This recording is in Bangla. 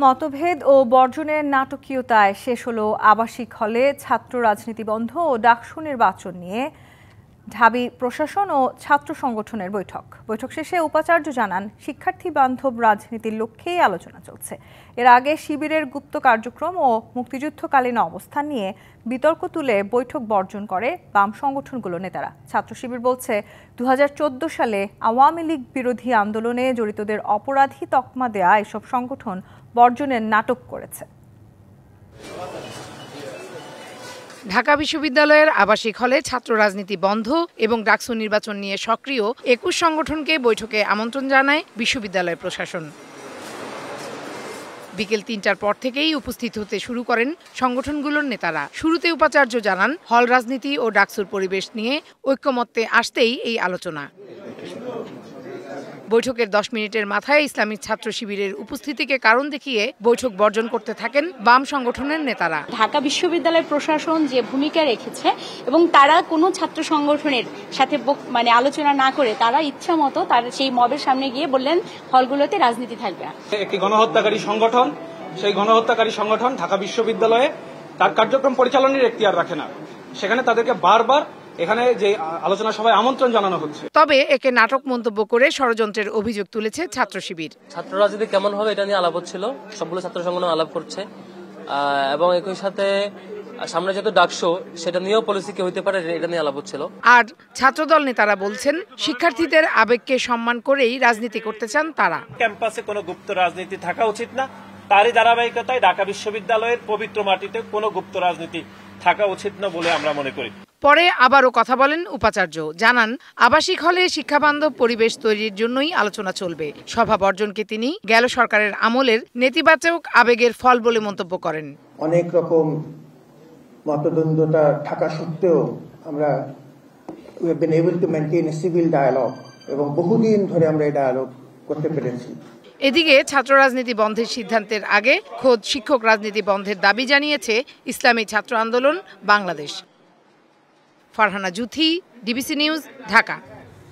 মতভেদ ও বর্জনের নাটকীয়তায় শেষ হলো আবাসিক হলে ছাত্র রাজনীতি বন্ধ ও ডাকসু নির্বাচন নিয়ে ঢাবি প্রশাসন ও ছাত্র সংগঠনের বৈঠক শেষে উপাচার্য জানান শিক্ষার্থী বান্ধব রাজনীতির লক্ষ্যেই আলোচনা চলছে। এর আগে শিবিরের গুপ্ত কার্যক্রম ও মুক্তিযুদ্ধকালীন অবস্থান নিয়ে বিতর্ক তুলে বৈঠক বর্জন করে বাম সংগঠনগুলোর নেতারা। ছাত্র শিবির বলছে 2014 সালে আওয়ামী লীগ বিরোধী আন্দোলনে জড়িতদের অপরাধী তকমা দেয়া এসব সংগঠন বর্জনের নাটক করেছে। ঢাকা বিশ্ববিদ্যালয়ের আবাসিক হলে ছাত্র রাজনীতি বন্ধ এবং ডাকসু নির্বাচন নিয়ে সক্রিয় 21 সংগঠনকে বৈঠকে আমন্ত্রণ জানায় বিশ্ববিদ্যালয় প্রশাসন। বিকেল 3টার পর থেকেই উপস্থিত হতে শুরু করেন সংগঠনগুলোর নেতারা। শুরুতে উপাচার্য জানান হল রাজনীতি ও ডাকসুর পরিবেশ নিয়ে ঐক্যমত্যে আসতেই এই আলোচনা। বৈঠকের 10 মিনিটের মাথায় ইসলামী ছাত্র শিবিরের উপস্থিতিকে কারণ দেখিয়ে বৈঠক বর্জন করতে থাকেন বাম সংগঠনের নেতারা। ঢাকা বিশ্ববিদ্যালয় প্রশাসন যে ভূমিকা রেখেছে এবং তারা কোনো ছাত্র সংগঠনের সাথে আলোচনা না করে তারা ইচ্ছা মতো তারা সেই মবের সামনে গিয়ে বললেন হলগুলোতে রাজনীতি থাকবে না। একটি গণহত্যাকারী সংগঠন, সেই গণহত্যাকারী সংগঠন ঢাকা বিশ্ববিদ্যালয়ে তার কার্যক্রম পরিচালনার এখতিয়ার রাখে না। সেখানে তাদেরকে বারবার এখানে যে আলোচনা সভায় আমন্ত্রণ জানানো হচ্ছে। তবে একে নাটক মন্তব্য করে ষড়যন্ত্রের অভিযোগ তুলেছে ছাত্র শিবির। ছাত্র রাজনীতি কেমন হবে এটা নিয়ে আলাপ হচ্ছিল, সবগুলো ছাত্র সংগঠন আলাপ করছে এবং একই সাথে সামনে যেহেতু ডাকসু সেটা নিয়েও পলিসি কি হইতে পারে এটা নিয়ে আলাপ হচ্ছিল। আর ছাত্রদল নেতারা বলছেন শিক্ষার্থীদের আবেগকে সম্মান করেই রাজনীতি করতে চান তারা। ক্যাম্পাসে কোনো গুপ্ত রাজনীতি থাকা উচিত না, তারই ধারাবাহিকতায় ঢাকা বিশ্ববিদ্যালয়ের পবিত্র মাটিতে কোনো গুপ্ত রাজনীতি থাকা উচিত না বলে আমরা মনে করি। পরে আবারও কথা বলেন উপাচার্য, জানান আবাসিক হলে শিক্ষাবান্ধব পরিবেশ তৈরির জন্যই আলোচনা চলবে। সভা বর্জনকে তিনি গেল সরকারের আমলের নেতিবাচক আবেগের ফল বলে মন্তব্য করেন। অনেক রকম মতদ্বন্দ্বতা থাকা সত্ত্বেও আমরা we have been able to maintain a civil dialogue এবং বহুদিন ধরে আমরা এই ডায়ালগ করতে পেরেছি। এদিকে ছাত্র রাজনীতি বন্ধের সিদ্ধান্তের আগে খোদ শিক্ষক রাজনীতি বন্ধের দাবি জানিয়েছে ইসলামী ছাত্র আন্দোলন বাংলাদেশ। Farhana Juthi, DBC news, Dhaka.